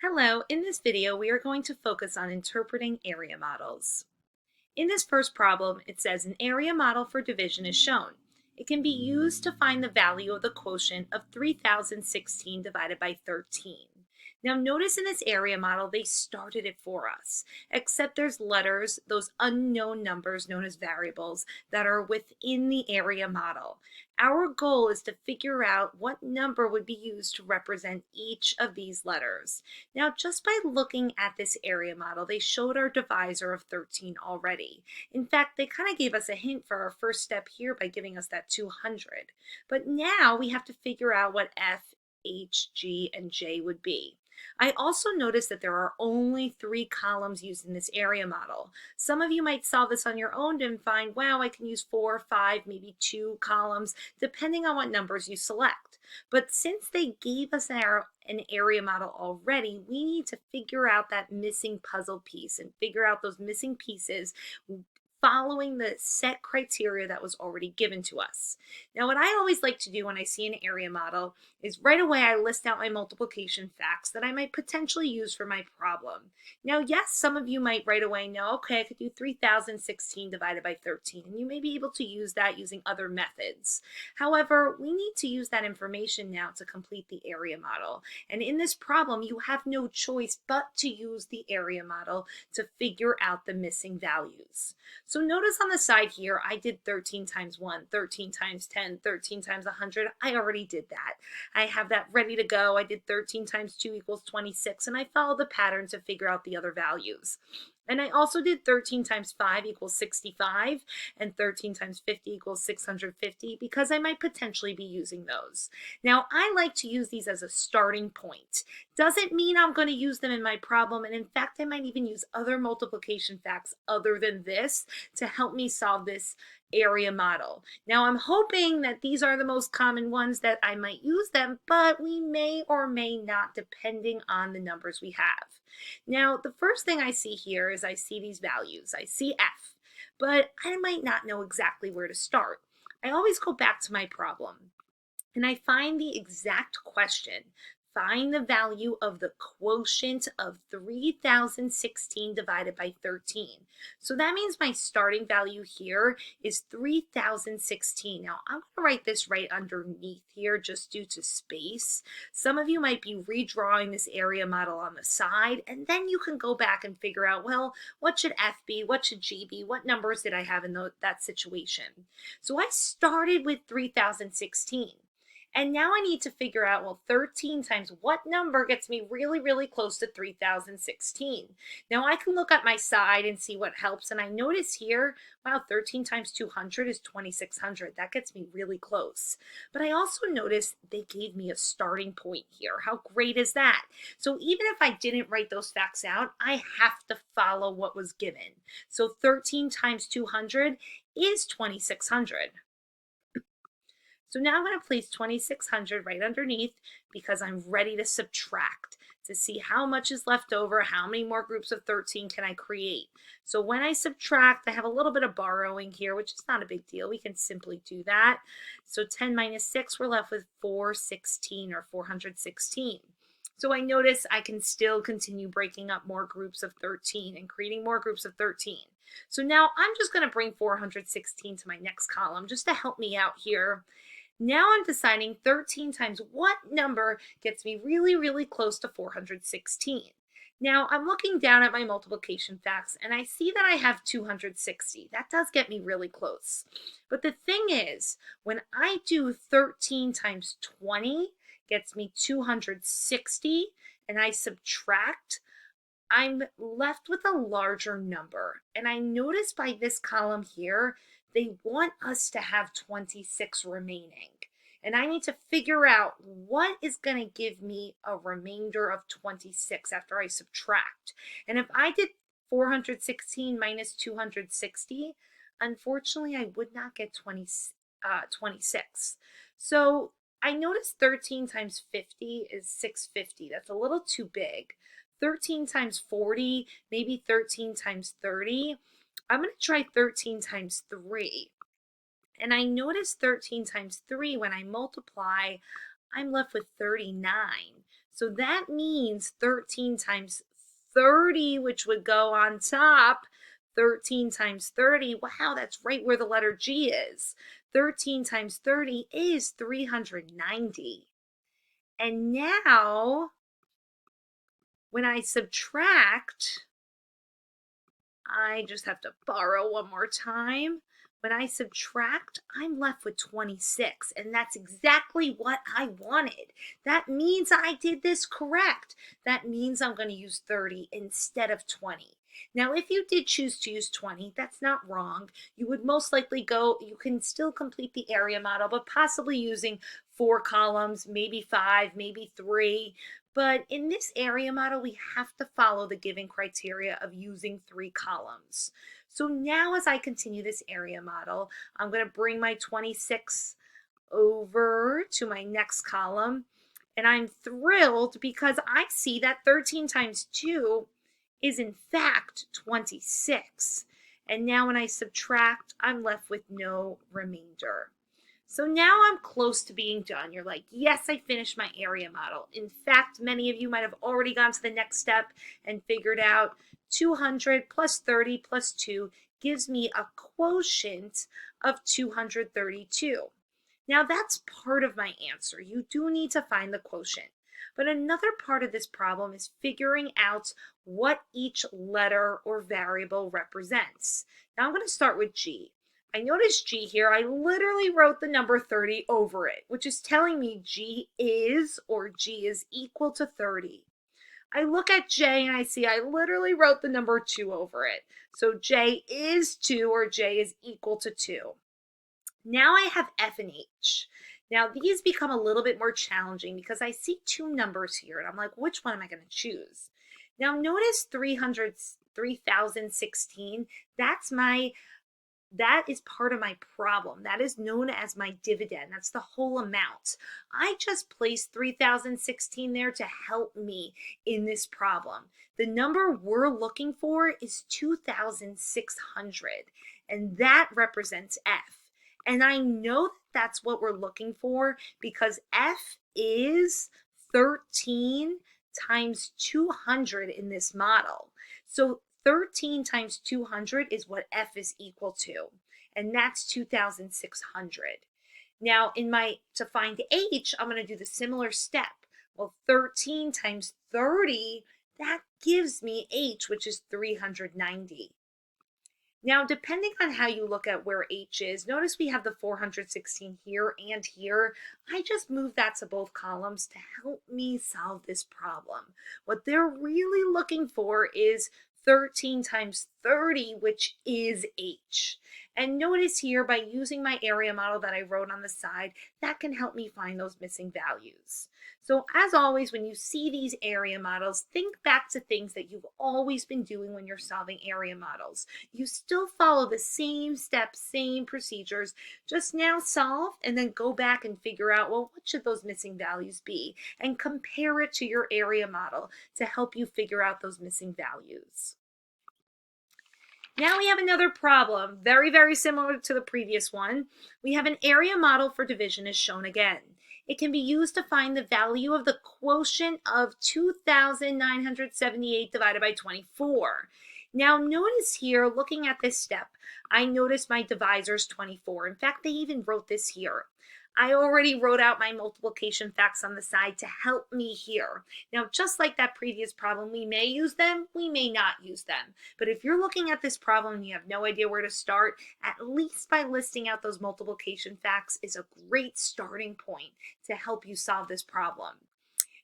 Hello, in this video we are going to focus on interpreting area models. In this first problem, it says an area model for division is shown. It can be used to find the value of the quotient of 3016 divided by 13. Now notice in this area model they started it for us, except there's letters, those unknown numbers known as variables, that are within the area model. Our goal is to figure out what number would be used to represent each of these letters. Now, just by looking at this area model, they showed our divisor of 13 already. In fact, they kind of gave us a hint for our first step here by giving us that 200. But now we have to figure out what F, H, G, and J would be. I also noticed that there are only 3 columns used in this area model. Some of you might solve this on your own and find, wow, I can use 4, 5, maybe 2 columns, depending on what numbers you select. But since they gave us an area model already, we need to figure out that missing puzzle piece and figure out those missing pieces following the set criteria that was already given to us. Now, what I always like to do when I see an area model is right away I list out my multiplication facts that I might potentially use for my problem. Now, yes, some of you might right away know, okay, I could do 3016 divided by 13, and you may be able to use that using other methods. However, we need to use that information now to complete the area model. And in this problem, you have no choice but to use the area model to figure out the missing values. So notice on the side here, I did 13 times 1, 13 times 10, 13 times 100. I already did that. I have that ready to go. I did 13 times 2 equals 26, and I followed the pattern to figure out the other values. And I also did 13 times 5 equals 65, and 13 times 50 equals 650, because I might potentially be using those. Now, I like to use these as a starting point. Doesn't mean I'm going to use them in my problem, and in fact, I might even use other multiplication facts other than this to help me solve this area model. Now, I'm hoping that these are the most common ones that I might use them, but we may or may not, depending on the numbers we have. Now, the first thing I see here is I see these values. I see F, but I might not know exactly where to start. I always go back to my problem and I find the exact question. Find the value of the quotient of 3016 divided by 13. So that means my starting value here is 3016. Now I'm going to write this right underneath here just due to space. Some of you might be redrawing this area model on the side, and then you can go back and figure out, well, what should F be? What should G be? What numbers did I have in that situation? So I started with 3016. And now I need to figure out, well, 13 times what number gets me really, really close to 3016? Now I can look at my side and see what helps. And I notice here, wow, 13 times 200 is 2600. That gets me really close. But I also noticed they gave me a starting point here. How great is that? So even if I didn't write those facts out, I have to follow what was given. So 13 times 200 is 2600. So now I'm going to place 2600 right underneath because I'm ready to subtract to see how much is left over, how many more groups of 13 can I create. So when I subtract, I have a little bit of borrowing here, which is not a big deal. We can simply do that. So 10 minus 6, we're left with 416 or 416. So I notice I can still continue breaking up more groups of 13 and creating more groups of 13. So now I'm just going to bring 416 to my next column just to help me out here. Now I'm deciding 13 times what number gets me really, really close to 416. Now I'm looking down at my multiplication facts and I see that I have 260. That does get me really close. But the thing is, when I do 13 times 20 gets me 260 and I subtract, I'm left with a larger number. And I notice by this column here, they want us to have 26 remaining. And I need to figure out what is going to give me a remainder of 26 after I subtract. And if I did 416 minus 260, unfortunately, I would not get 26. So I noticed 13 times 50 is 650. That's a little too big. 13 times 40, maybe 13 times 30. I'm going to try 13 times 3. And I notice 13 times 3, when I multiply, I'm left with 39. So that means 13 times 30, which would go on top. 13 times 30, wow, that's right where the letter G is. 13 times 30 is 390. And now, when I subtract, I just have to borrow one more time. When I subtract, I'm left with 26, and that's exactly what I wanted. That means I did this correct. That means I'm going to use 30 instead of 20. Now, if you did choose to use 20, that's not wrong. You would most likely you can still complete the area model, but possibly using 4 columns, maybe 5, maybe 3. But in this area model, we have to follow the given criteria of using 3 columns. So now as I continue this area model, I'm going to bring my 26 over to my next column. And I'm thrilled because I see that 13 times 2 is in fact 26. And now when I subtract, I'm left with no remainder. So now I'm close to being done. You're like, yes, I finished my area model. In fact, many of you might have already gone to the next step and figured out 200 plus 30 plus 2 gives me a quotient of 232. Now that's part of my answer. You do need to find the quotient. But another part of this problem is figuring out what each letter or variable represents. Now I'm going to start with G. I noticed G here, I literally wrote the number 30 over it, which is telling me G is or G is equal to 30. I look at J and I see I literally wrote the number 2 over it. So J is 2 or J is equal to 2. Now I have F and H. Now these become a little bit more challenging because I see 2 numbers here and I'm like, which one am I going to choose? Now notice 3016, that is part of my problem. That is known as my dividend. That's the whole amount. I just placed 3016 there to help me in this problem. The number we're looking for is 2600, and that represents F. And I know that that's what we're looking for because F is 13 times 200 in this model. So 13 times 200 is what F is equal to, and that's 2,600. Now, to find H, I'm going to do the similar step. Well, 13 times 30, that gives me H, which is 390. Now, depending on how you look at where H is, notice we have the 416 here and here. I just moved that to both columns to help me solve this problem. What they're really looking for is 13 times 30, which is H. And notice here, by using my area model that I wrote on the side, that can help me find those missing values. So as always, when you see these area models, think back to things that you've always been doing when you're solving area models. You still follow the same steps, same procedures, just now solve and then go back and figure out, well, what should those missing values be? And compare it to your area model to help you figure out those missing values. Now we have another problem, very, very similar to the previous one. We have an area model for division as shown again. It can be used to find the value of the quotient of 2,978 divided by 24. Now notice here, looking at this step, I notice my divisor is 24. In fact, they even wrote this here. I already wrote out my multiplication facts on the side to help me here. Now, just like that previous problem, we may use them, we may not use them. But if you're looking at this problem and you have no idea where to start, at least by listing out those multiplication facts is a great starting point to help you solve this problem.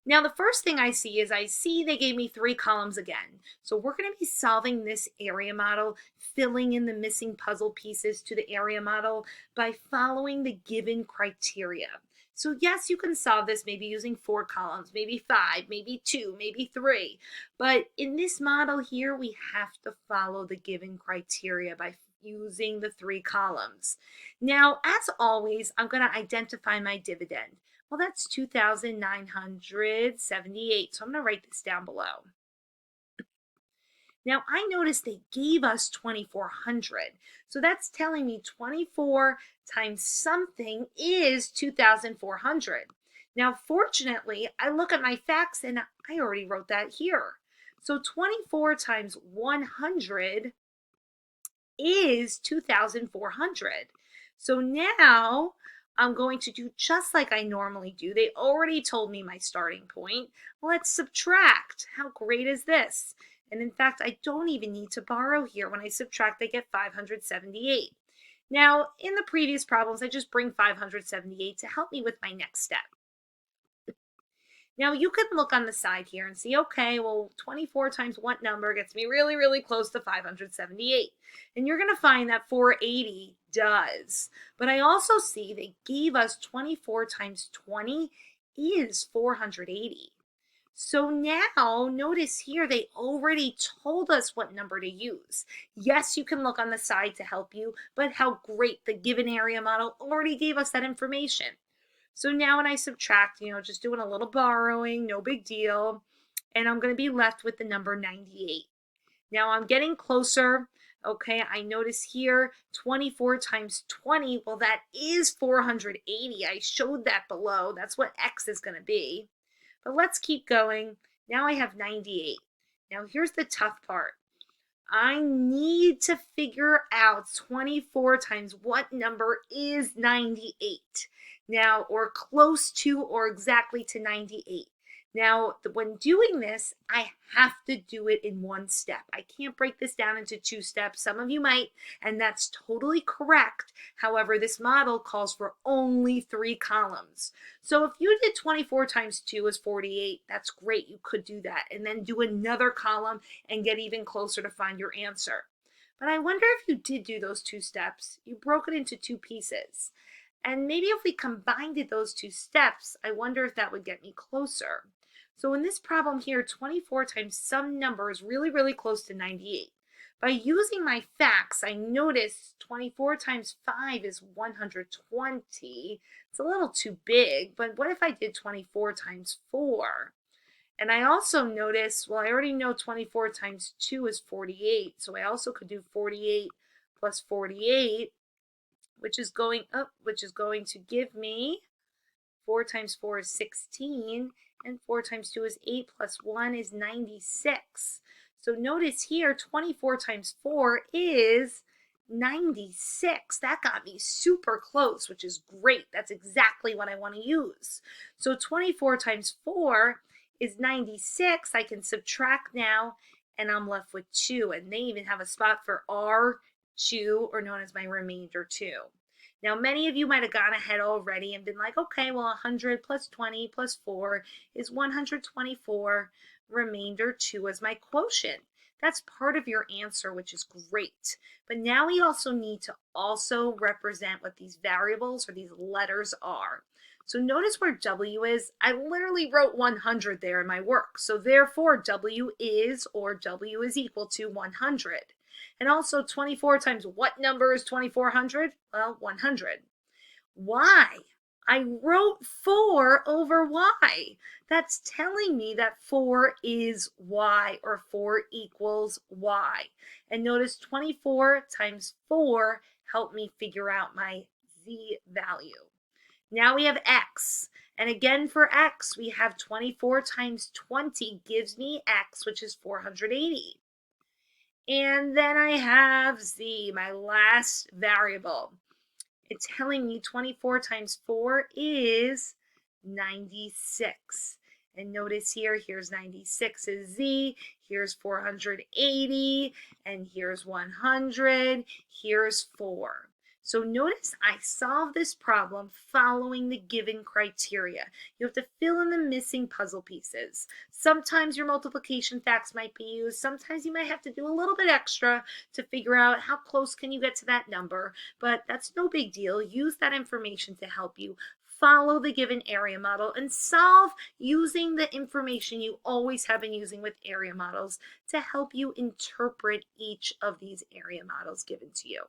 Now, the first thing I see is they gave me 3 columns again. So we're going to be solving this area model, filling in the missing puzzle pieces to the area model by following the given criteria. So yes, you can solve this maybe using 4 columns, maybe 5, maybe 2, maybe 3. But in this model here, we have to follow the given criteria by using the 3 columns. Now, as always, I'm going to identify my dividend. Well, that's 2,978, so I'm going to write this down below. Now, I noticed they gave us 2,400, so that's telling me 24 times something is 2,400. Now, fortunately, I look at my facts and I already wrote that here. So 24 times 100 is 2,400. So now I'm going to do just like I normally do. They already told me my starting point. Let's subtract. How great is this? And in fact, I don't even need to borrow here. When I subtract, I get 578. Now, in the previous problems, I just bring 578 to help me with my next step. Now you can look on the side here and see, okay, well, 24 times what number gets me really, really close to 578? And you're going to find that 480 does. But I also see they gave us 24 times 20 is 480. So now notice here they already told us what number to use. Yes, you can look on the side to help you, but how great the given area model already gave us that information. So now when I subtract, just doing a little borrowing, no big deal, and I'm going to be left with the number 98. Now I'm getting closer. Okay, I notice here 24 times 20, well, that is 480. I showed that below. That's what X is going to be. But let's keep going. Now I have 98. Now here's the tough part. I need to figure out 24 times what number is 98. Now, or close to or exactly to 98. Now, when doing this, I have to do it in one step. I can't break this down into two steps. Some of you might, and that's totally correct. However, this model calls for only 3 columns. So if you did 24 times 2 is 48, that's great. You could do that. And then do another column and get even closer to find your answer. But I wonder if you did do those 2 steps, you broke it into 2 pieces. And maybe if we combined those 2 steps, I wonder if that would get me closer. So in this problem here, 24 times some number is really, really close to 98. By using my facts, I notice 24 times 5 is 120. It's a little too big, but what if I did 24 times 4? And I also notice, well, I already know 24 times 2 is 48, so I also could do 48 plus 48, which is going to give me 4 times 4 is 16, and 4 times 2 is 8, plus 1 is 96. So notice here, 24 times 4 is 96. That got me super close, which is great. That's exactly what I want to use. So 24 times 4 is 96. I can subtract now, and I'm left with 2. And they even have a spot for R2, or known as my remainder 2. Now, many of you might have gone ahead already and been like, okay, well, 100 plus 20 plus 4 is 124. Remainder 2 as my quotient. That's part of your answer, which is great. But now we also need to also represent what these variables or these letters are. So notice where W is. I literally wrote 100 there in my work. So therefore, W is, or W is equal to 100. And also 24 times what number is 2400? Well, 100. Why? I wrote 4 over Y. That's telling me that 4 is Y, or 4 equals Y. And notice 24 times 4 helped me figure out my Z value. Now we have X. And again for X, we have 24 times 20 gives me X, which is 480. And then I have Z, my last variable. It's telling me 24 times 4 is 96. And notice here, here's 96 is Z, here's 480, and here's 100, here's 4. So notice I solved this problem following the given criteria. You have to fill in the missing puzzle pieces. Sometimes your multiplication facts might be used. Sometimes you might have to do a little bit extra to figure out how close can you get to that number. But that's no big deal. Use that information to help you. Follow the given area model and solve using the information you always have been using with area models to help you interpret each of these area models given to you.